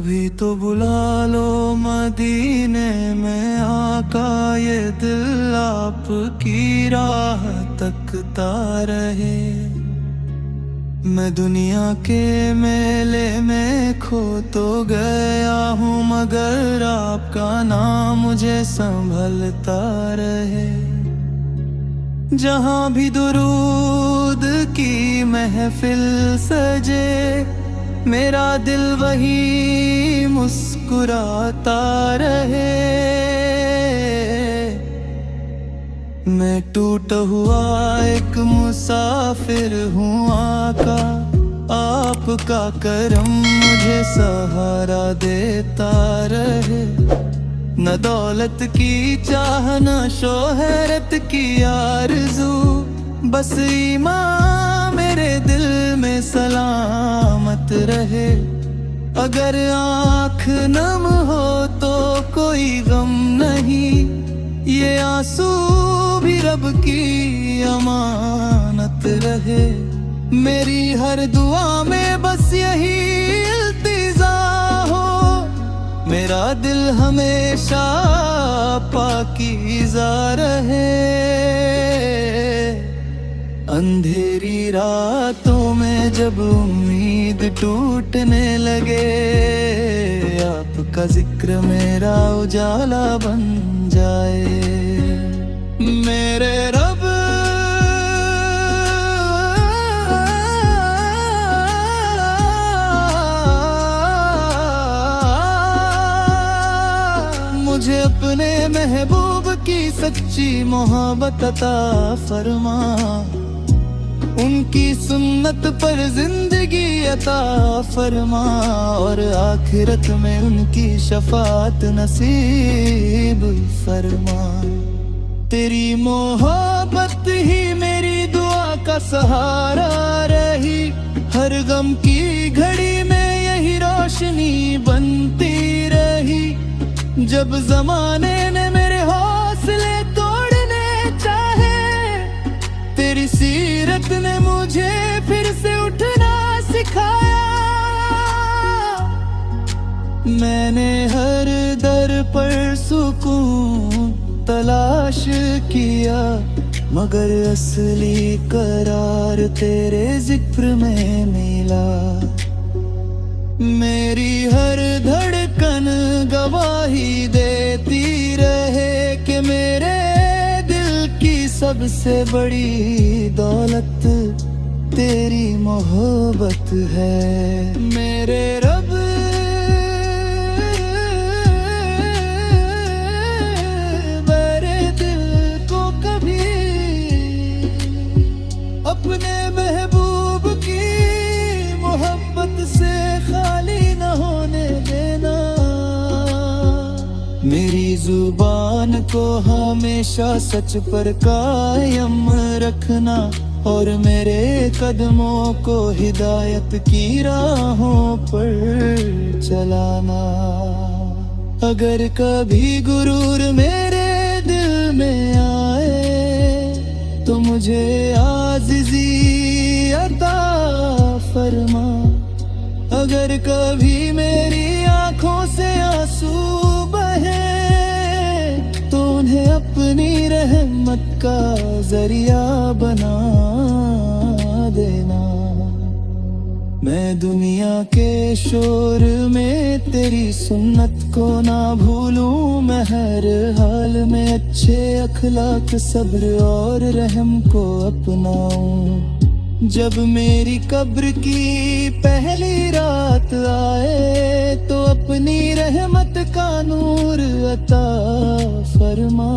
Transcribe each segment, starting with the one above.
कभी तो बुला लो मदीने में आका, ये दिल आपकी राह तकता रहे। मैं दुनिया के मेले में खो तो गया हूँ, मगर आपका नाम मुझे संभलता रहे। जहाँ भी दुरूद की महफिल सजे, मेरा दिल वही मुस्कुराता रहे। मैं टूटा हुआ एक मुसाफिर हूँ आका, आपका करम मुझे सहारा देता रहे। न दौलत की चाह न शोहरत की आरज़ू, बस ईमान मेरे दिल में सलामत रहे। अगर आँख नम हो तो कोई गम नहीं, ये आंसू भी रब की अमानत रहे। मेरी हर दुआ में बस यही इल्तिजा हो, मेरा दिल हमेशा पाकीज़ा रहे। अंधेरी रातों में जब उम्मीद टूटने लगे, आपका जिक्र मेरा उजाला बन जाए। मेरे रब मुझे अपने महबूब की सच्ची मोहब्बत अता फरमा। उनकी सुन्नत पर जिंदगी अता फरमा, और आखिरत में उनकी शफात नसीब फरमा। तेरी मोहब्बत ही मेरी दुआ का सहारा रही, हर गम की घड़ी में यही रोशनी बनती रही। जब जमाने ने मेरे हौसले तोड़ने चाहे, तेरी सीरत ने मुझे फिर से उठना सिखाया। मैंने हर दर पर सुकून तलाश किया, मगर असली करार तेरे जिक्र में मिला। मेरी हर धड़कन गवाही देती रहे कि मेरे दिल की सबसे बड़ी दौलत तेरी मोहब्बत है। मेरे रब मेरे दिल को कभी अपने महबूब की मोहब्बत से खाली न होने देना। मेरी जुबान को हमेशा सच पर कायम रखना, और मेरे कदमों को हिदायत की राहों पर चलाना। अगर कभी गुरूर मेरे दिल में आए, तो मुझे आजिज़ी अता फरमा। अगर कभी मेरी आँखों से आंसू बहे, तो उन्हें अपनी रहमत का जरिया बना देना। मैं दुनिया के शोर में तेरी सुन्नत को ना भूलूं, मैं हर हाल में अच्छे अखलाक, सब्र और रहम को अपनाऊं। जब मेरी कब्र की पहली रात आए, तो अपनी रहमत का नूर अता फरमा।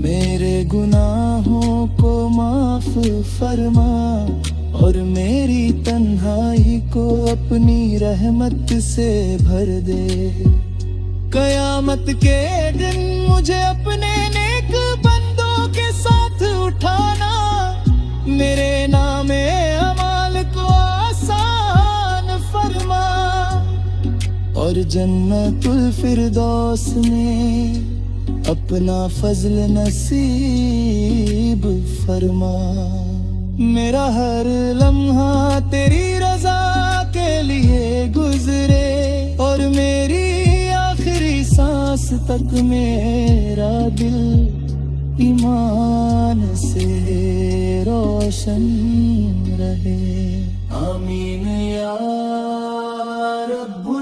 मेरे गुनाहों को माफ फरमा, और मेरी तन्हाई को अपनी रहमत से भर दे। कयामत के दिन मुझे अपने नेक बंदों के साथ उठाना, मेरे नामे अमाल को आसान फरमा, और जन्नतुल फिरदौस में अपना फजल नसीब फरमा। मेरा हर लम्हा तेरी रजा के लिए गुजरे, तक मेरा दिल ईमान से रोशन रहे। आमीन या रब्बुल